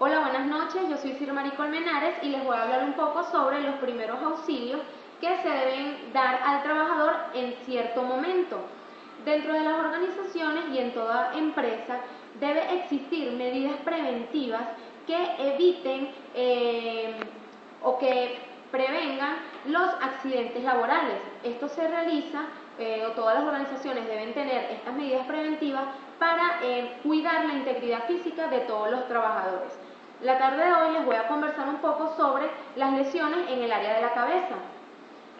Hola, buenas noches, yo soy Silmari Colmenares y les voy a hablar un poco sobre los primeros auxilios que se deben dar al trabajador en cierto momento. Dentro de las organizaciones y en toda empresa debe existir medidas preventivas que eviten o que prevengan los accidentes laborales. Esto se realiza, o todas las organizaciones deben tener estas medidas preventivas para cuidar la integridad física de todos los trabajadores. La tarde de hoy les voy a conversar un poco sobre las lesiones en el área de la cabeza.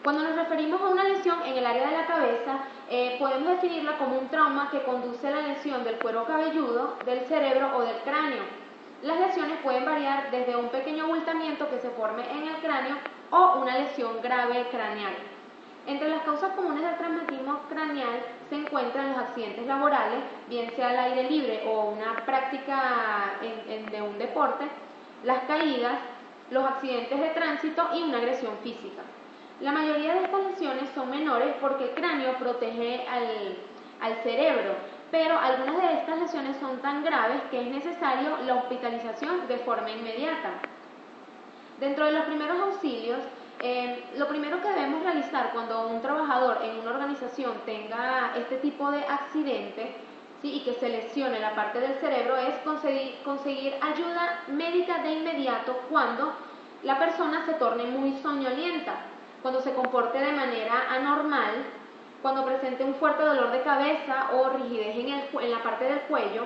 Cuando nos referimos a una lesión en el área de la cabeza, podemos definirla como un trauma que conduce a la lesión del cuero cabelludo, del cerebro o del cráneo. Las lesiones pueden variar desde un pequeño abultamiento que se forme en el cráneo o una lesión grave craneal. Entre las causas comunes del traumatismo craneal se encuentran los accidentes laborales, bien sea al aire libre o una práctica de un deporte, las caídas, los accidentes de tránsito y una agresión física. La mayoría de estas lesiones son menores porque el cráneo protege al cerebro, pero algunas de estas lesiones son tan graves que es necesario la hospitalización de forma inmediata. Dentro de los primeros auxilios, lo primero que debemos realizar cuando un trabajador en una organización tenga este tipo de accidente, ¿sí?, y que se lesione la parte del cerebro es conseguir ayuda médica de inmediato cuando la persona se torne muy soñolienta, cuando se comporte de manera anormal, cuando presente un fuerte dolor de cabeza o rigidez en la parte del cuello,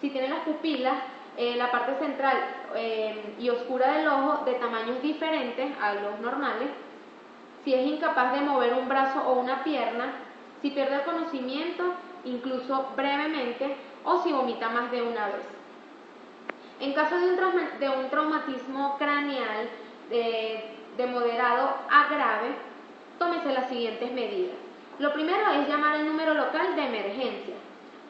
si tiene las pupilas, la parte central y oscura del ojo de tamaños diferentes a los normales, si es incapaz de mover un brazo o una pierna, si pierde el conocimiento, incluso brevemente, o si vomita más de una vez. En caso de un traumatismo craneal de moderado a grave, tómese las siguientes medidas. Lo primero es llamar al número local de emergencia.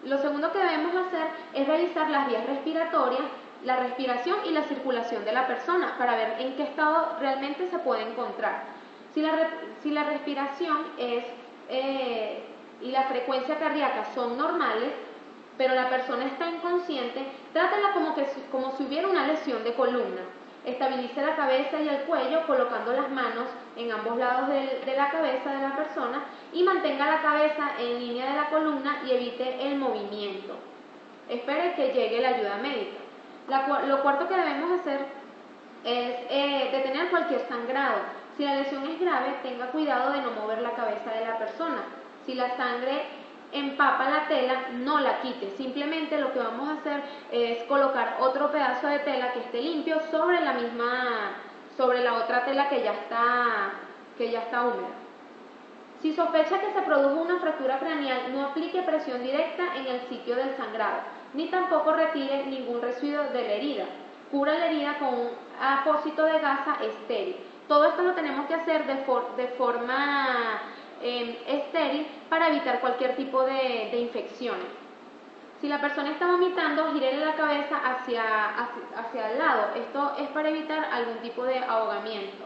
Lo segundo que debemos hacer es revisar las vías respiratorias, la respiración y la circulación de la persona para ver en qué estado realmente se puede encontrar. Si la respiración y la frecuencia cardíaca son normales, pero la persona está inconsciente, trátela como si hubiera una lesión de columna. Estabilice la cabeza y el cuello colocando las manos en ambos lados de la cabeza de la persona y mantenga la cabeza en línea de la columna y evite el movimiento. Espere que llegue la ayuda médica. Lo cuarto que debemos hacer es detener cualquier sangrado. Si la lesión es grave, tenga cuidado de no mover la cabeza de la persona. Si la sangre empapa la tela, no la quite. Simplemente lo que vamos a hacer es colocar otro pedazo de tela que esté limpio sobre la otra tela que ya está húmeda. Si sospecha que se produjo una fractura craneal, no aplique presión directa en el sitio del sangrado, ni tampoco retire ningún residuo de la herida. Cubra la herida con un apósito de gasa estéril. Todo esto lo tenemos que hacer de forma estéril para evitar cualquier tipo de infecciones. Si la persona está vomitando, gírele la cabeza hacia el lado. Esto es para evitar algún tipo de ahogamiento.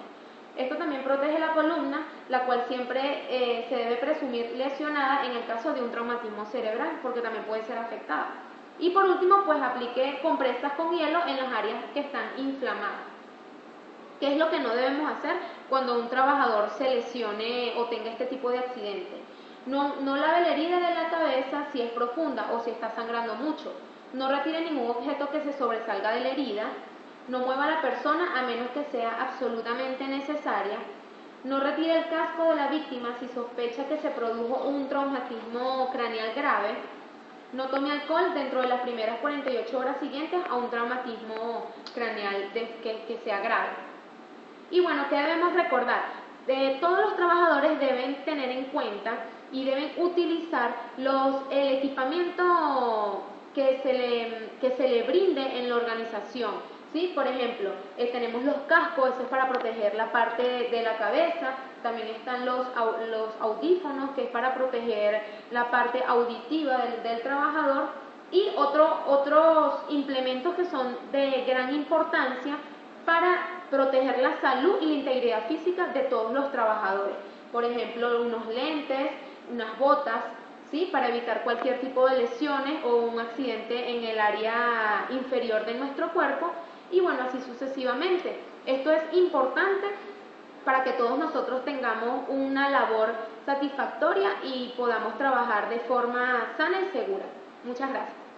Esto también protege la columna, la cual siempre se debe presumir lesionada en el caso de un traumatismo cerebral, porque también puede ser afectada. Y por último, pues aplique compresas con hielo en las áreas que están inflamadas. ¿Qué es lo que no debemos hacer cuando un trabajador se lesione o tenga este tipo de accidente? No lave la herida de la cabeza si es profunda o si está sangrando mucho. No retire ningún objeto que se sobresalga de la herida. No mueva a la persona a menos que sea absolutamente necesaria. No retire el casco de la víctima si sospecha que se produjo un traumatismo craneal grave. No tome alcohol dentro de las primeras 48 horas siguientes a un traumatismo craneal que sea grave. Y bueno, ¿qué debemos recordar? Todos los trabajadores deben tener en cuenta y deben utilizar el equipamiento que se le brinde en la organización. ¿Sí? Por ejemplo, tenemos los cascos, eso es para proteger la parte de la cabeza. También están los audífonos, que es para proteger la parte auditiva del trabajador. Y otros implementos que son de gran importancia para proteger la salud y la integridad física de todos los trabajadores. Por ejemplo, unos lentes, unas botas, ¿sí?, para evitar cualquier tipo de lesiones o un accidente en el área inferior de nuestro cuerpo, y bueno, así sucesivamente. Esto es importante para que todos nosotros tengamos una labor satisfactoria y podamos trabajar de forma sana y segura. Muchas gracias.